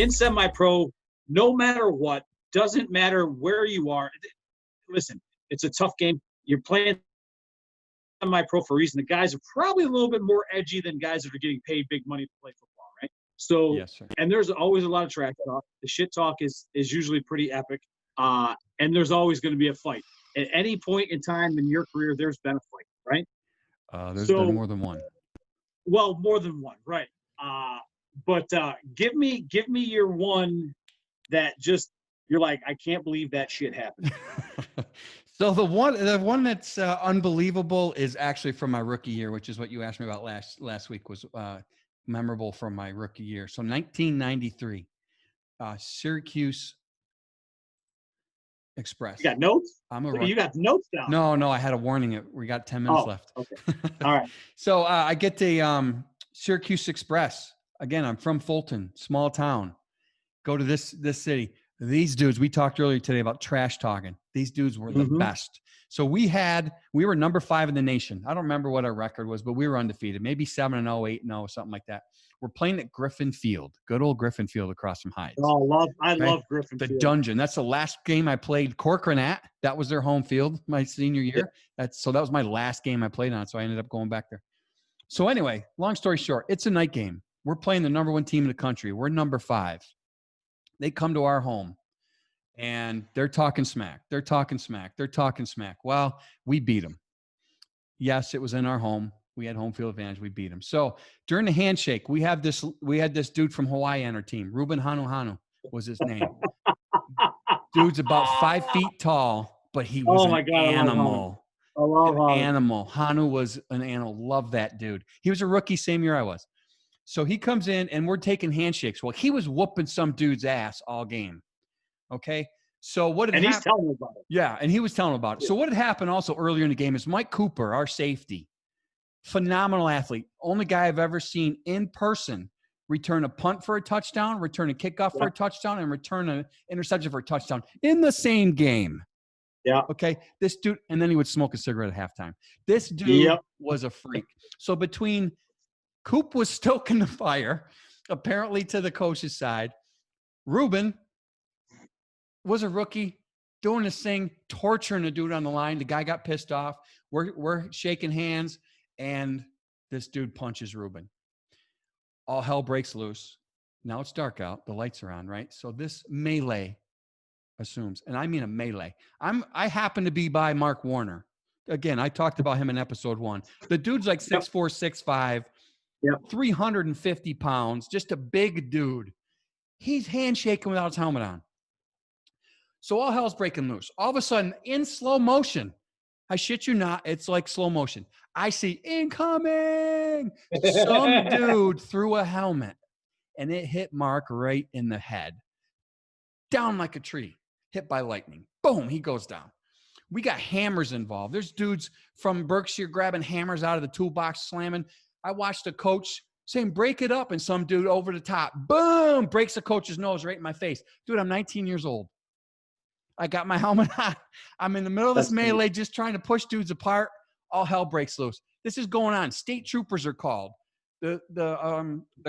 in semi-pro, no matter what, doesn't matter where you are. Listen, it's a tough game. You're playing semi-pro for a reason. The guys are probably a little bit more edgy than guys that are getting paid big money to play football, right? So, yes, sir. And there's always a lot of trash talk. The shit talk is usually pretty epic, and there's always going to be a fight. At any point in time in your career, there's been a fight, right? There's been more than one. Well, more than one, right? But give me your one that just you're like, I can't believe that shit happened. So the one that's unbelievable is actually from my rookie year, which is what you asked me about last week, was memorable from my rookie year. So 1993, Syracuse Express. You got notes? You got notes down? No, I had a warning. We got 10 minutes left. Okay. All right. So I get the Syracuse Express. Again, I'm from Fulton, small town. Go to this city. These dudes, we talked earlier today about trash talking. These dudes were the best. So we were number 5 in the nation. I don't remember what our record was, but we were undefeated. Maybe 7-0, 8-0, something like that. We're playing at Griffin Field, good old Griffin Field across from Heights. Oh, I love Griffin the Field. Dungeon. That's the last game I played Corcoran at. That was their home field my senior year. Yeah. So that was my last game I played on. So I ended up going back there. So anyway, long story short, it's a night game. We're playing the number 1 team in the country. We're number 5. They come to our home and they're talking smack. Well, we beat them. Yes, it was in our home. We had home field advantage. We beat them. So during the handshake, we had this dude from Hawaii on our team. Ruben Hanu was his name. Dude's about 5 feet tall, but he was an animal. I love Hanu. Animal. Hanu was an animal. Love that dude. He was a rookie, same year I was. So he comes in and we're taking handshakes. Well, he was whooping some dude's ass all game. Okay. So what had happened? He's telling him about it. Yeah. And he was telling him about it. Yeah. So what had happened also earlier in the game is Mike Cooper, our safety, phenomenal athlete. Only guy I've ever seen in person return a punt for a touchdown, return a kickoff for a touchdown, and return an interception for a touchdown in the same game. Yeah. Okay. This dude, and then he would smoke a cigarette at halftime. This dude was a freak. So between Coop was stoking the fire, apparently to the coach's side. Ruben was a rookie doing this thing, torturing a dude on the line. The guy got pissed off. We're shaking hands, and this dude punches Ruben. All hell breaks loose. Now it's dark out. The lights are on, right? So this melee assumes, and I mean a melee. I happen to be by Mark Warner. Again, I talked about him in episode 1. The dude's like 6'4", 6'5", 350 pounds, just a big dude. He's handshaking without his helmet on. So all hell's breaking loose. All of a sudden, in slow motion, I shit you not, it's like slow motion. I see incoming. Some dude threw a helmet, and it hit Mark right in the head. Down like a tree, hit by lightning. Boom, he goes down. We got hammers involved. There's dudes from Berkshire grabbing hammers out of the toolbox, slamming. I watched a coach saying, break it up, and some dude over the top, boom, breaks the coach's nose right in my face. Dude, I'm 19 years old. I got my helmet on. I'm in the middle of this melee just trying to push dudes apart. All hell breaks loose. This is going on. State troopers are called. The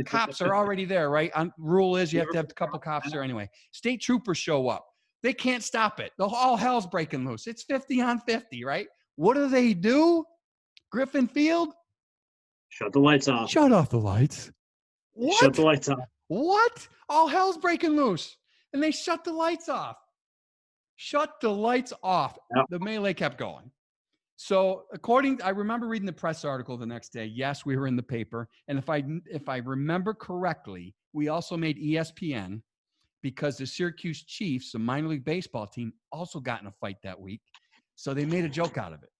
cops are already there, right? Rule is you have to have a couple cops there anyway. State troopers show up. They can't stop it. All hell's breaking loose. It's 50 on 50, right? What do? Griffin Field? Shut the lights off. Shut off the lights. What? Shut the lights off. What? All hell's breaking loose. And they shut the lights off. Shut the lights off. Yep. The melee kept going. So I remember reading the press article the next day. Yes, we were in the paper. And if I remember correctly, we also made ESPN because the Syracuse Chiefs, the minor league baseball team, also got in a fight that week. So they made a joke out of it.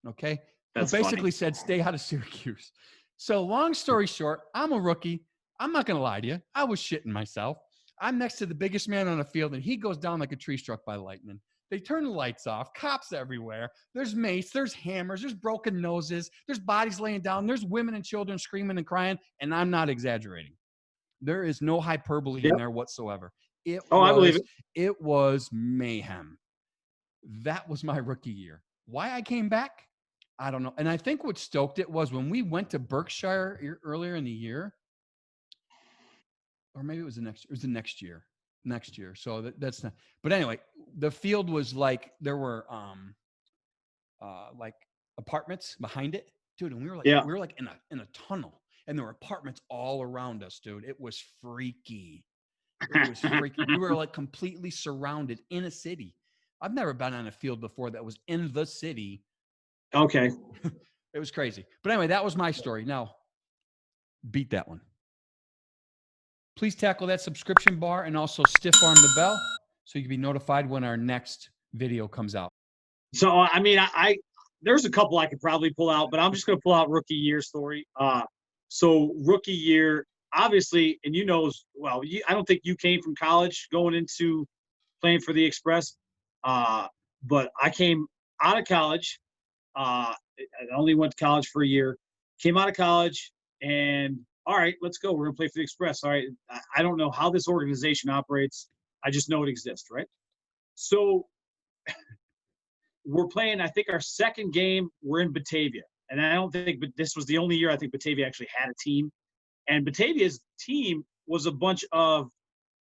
Okay? That's basically funny. Said, stay out of Syracuse. So long story short, I'm a rookie. I'm not going to lie to you. I was shitting myself. I'm next to the biggest man on the field, and he goes down like a tree struck by lightning. They turn the lights off. Cops everywhere. There's mace. There's hammers. There's broken noses. There's bodies laying down. There's women and children screaming and crying, and I'm not exaggerating. There is no hyperbole in there whatsoever. I believe it. It was mayhem. That was my rookie year. Why I came back? I don't know. And I think what stoked it was when we went to Berkshire earlier in the year, or maybe it was the next. It was the next year. Next year. So that's not. But anyway, the field was like there were like apartments behind it, dude. And we were like in a tunnel, and there were apartments all around us, dude. It was freaky. It was freaky. We were like completely surrounded in a city. I've never been on a field before that was in the city. Okay. It was crazy. But anyway, that was my story. Now, beat that one. Please tackle that subscription bar and also stiff arm the bell so you can be notified when our next video comes out. So, I mean, there's a couple I could probably pull out, but I'm just going to pull out rookie year story. So rookie year, obviously, and I don't think you came from college going into playing for the Express, but I came out of college. I only went to college for a year, came out of college, and all right, let's go. We're going to play for the Express. All right. I don't know how this organization operates. I just know it exists, right? So we're playing, I think our second game, we're in Batavia. And I don't think, but this was the only year I think Batavia actually had a team. And Batavia's team was a bunch of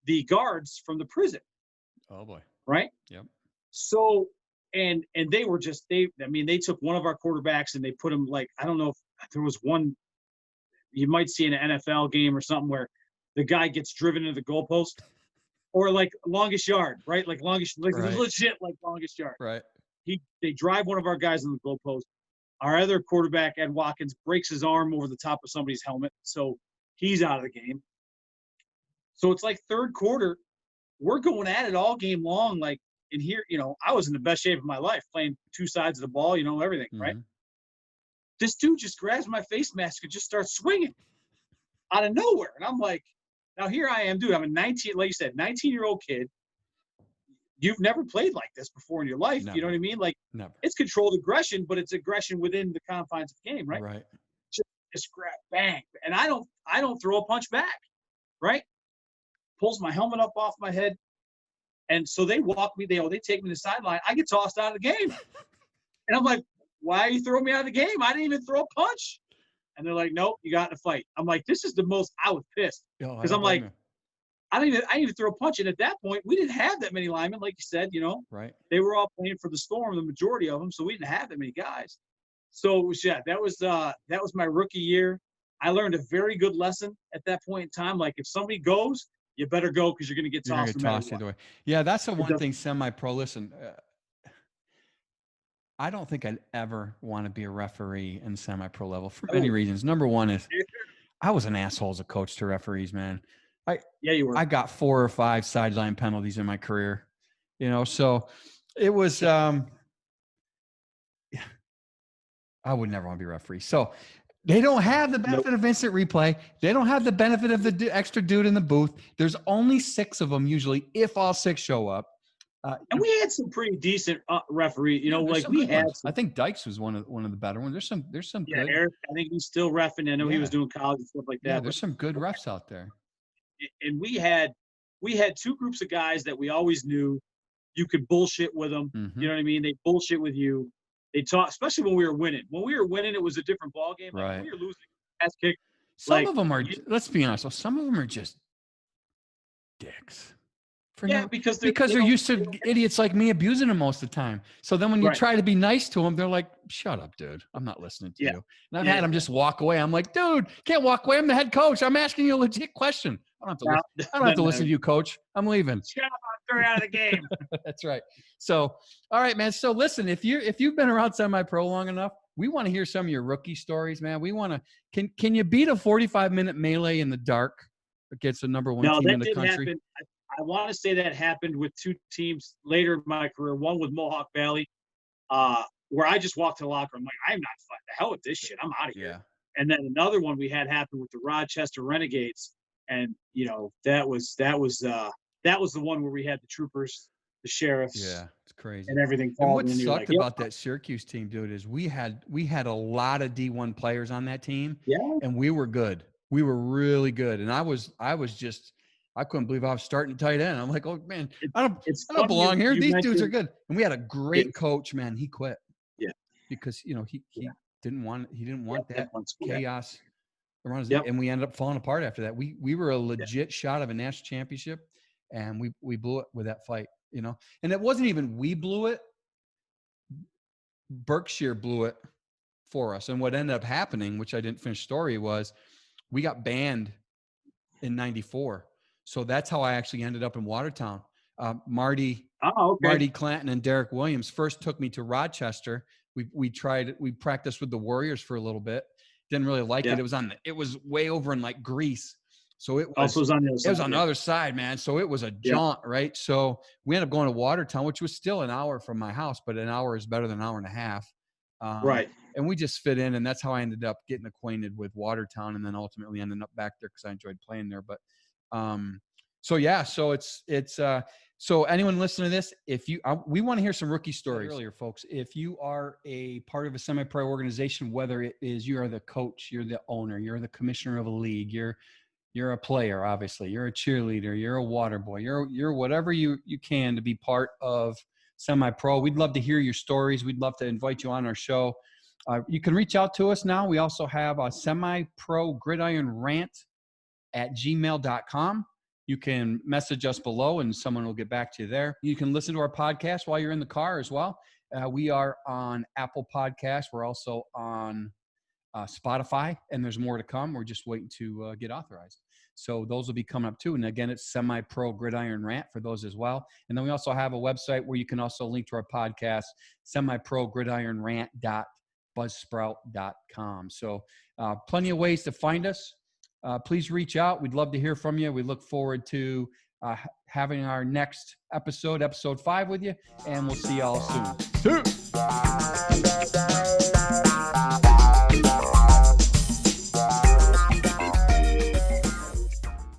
the guards from the prison. Oh, boy. Right? Yep. So, and they were just, they took one of our quarterbacks and they put him like, I don't know if there was one, you might see in an NFL game or something where the guy gets driven into the goalpost or like longest yard, right? Like longest, like right. legit like longest yard. Right. They drive one of our guys on the goalpost. Our other quarterback, Ed Watkins, breaks his arm over the top of somebody's helmet. So he's out of the game. So it's like third quarter. We're going at it all game long. Like in here, I was in the best shape of my life playing two sides of the ball, everything, right? This dude just grabs my face mask and just starts swinging out of nowhere. And I'm like, now here I am, dude. I'm a 19-year-old kid. You've never played like this before in your life. Never. You know what I mean? Like, Never. It's controlled aggression, but it's aggression within the confines of the game, right? Right. Just grab, bang. And I don't throw a punch back, right? Pulls my helmet up off my head. And so they walk me, they take me to the sideline. I get tossed out of the game. And I'm like, why are you throwing me out of the game? I didn't even throw a punch. And they're like, nope, you got in a fight. I'm like, this is the most, I was pissed. Because I'm like, I didn't even throw a punch. And at that point, we didn't have that many linemen, like you said, Right. They were all playing for the Storm, the majority of them, so we didn't have that many guys. So it was, that was my rookie year. I learned a very good lesson at that point in time. Like if somebody goes, you better go because you're going to get tossed. Either way. Yeah, that's the one thing. Semi-pro. Listen, I don't think I'd ever want to be a referee in semi-pro level for many reasons. Number one is I was an asshole as a coach to referees, man. You were. I got 4 or 5 sideline penalties in my career, so it was, I would never want to be a referee. So they don't have the benefit of instant replay. They don't have the benefit of the extra dude in the booth. There's only 6 of them usually, if all 6 show up. And we had some pretty decent referee, like we had. I think Dykes was one of the better ones. There's some good. Eric, I think he's still reffing. I know he was doing college and stuff like that. Yeah, there's some good refs out there. And we had 2 groups of guys that we always knew you could bullshit with them. You know what I mean? They bullshit with you. They talk, especially when we were winning. When we were winning, it was a different ball game. Like, right. When we were losing, ass kick. Some of them are. Let's be honest. Some of them are just dicks. Because they're used to idiots like me abusing them most of the time. So then when you try to be nice to them, they're like, "Shut up, dude. I'm not listening to you." And I've had them just walk away. I'm like, "Dude, can't walk away. I'm the head coach. I'm asking you a legit question. I don't have to listen to you, coach. I'm leaving." Shut up! I'll throw you out of the game. That's right. So, all right, man. So listen, if you've been around semi-pro long enough, we want to hear some of your rookie stories, man. We want to. Can you beat a 45-minute melee in the dark against the number 1 team in the country? Happen. I want to say that happened with 2 teams later in my career. One with Mohawk Valley, where I just walked to the locker room. I'm like, I'm not fighting the hell with this shit. I'm out of here. Yeah. And then another one we had happen with the Rochester Renegades, and that was the one where we had the troopers, the sheriffs. Yeah, it's crazy. And everything. And what sucked about that Syracuse team, dude, is we had a lot of D1 players on that team. Yeah. And we were good. We were really good. And I couldn't believe I was starting tight end. I'm like, oh man, I don't belong here. These dudes are good. And we had a great coach, man. He quit. Yeah. Because he didn't want that chaos. And we ended up falling apart after that. We were a legit shot of a national championship, and we blew it with that fight, and it wasn't even, we blew it. Berkshire blew it for us. And what ended up happening, which I didn't finish story, was we got banned in 94. So that's how I actually ended up in Watertown. Marty Clanton and Derek Williams first took me to Rochester. We practiced with the Warriors for a little bit. Didn't really like it. It was way over in like Greece. So it was on the other side, man. So it was a jaunt, right? So we ended up going to Watertown, which was still an hour from my house, but an hour is better than an hour and a half. Right. And we just fit in, and that's how I ended up getting acquainted with Watertown, and then ultimately ended up back there because I enjoyed playing there. But so anyone listening to this, if you, we want to hear some rookie stories earlier, folks. If you are a part of a semi-pro organization, whether it is you are the coach, you're the owner, you're the commissioner of a league, you're a player, obviously, you're a cheerleader, you're a water boy, you're whatever you can to be part of semi-pro. We'd love to hear your stories. We'd love to invite you on our show. You can reach out to us now. We also have a Semi-Pro Gridiron Rant at gmail.com. You can message us below and someone will get back to you there. You can listen to our podcast while you're in the car as well. We are on Apple Podcasts. We're also on Spotify, and there's more to come. We're just waiting to get authorized. So those will be coming up too. And again, it's Semi-Pro Gridiron Rant for those as well. And then we also have a website where you can also link to our podcast, semiprogridironrant.buzzsprout.com. So plenty of ways to find us. Please reach out. We'd love to hear from you. We look forward to having our next episode 5 with you, and we'll see y'all soon.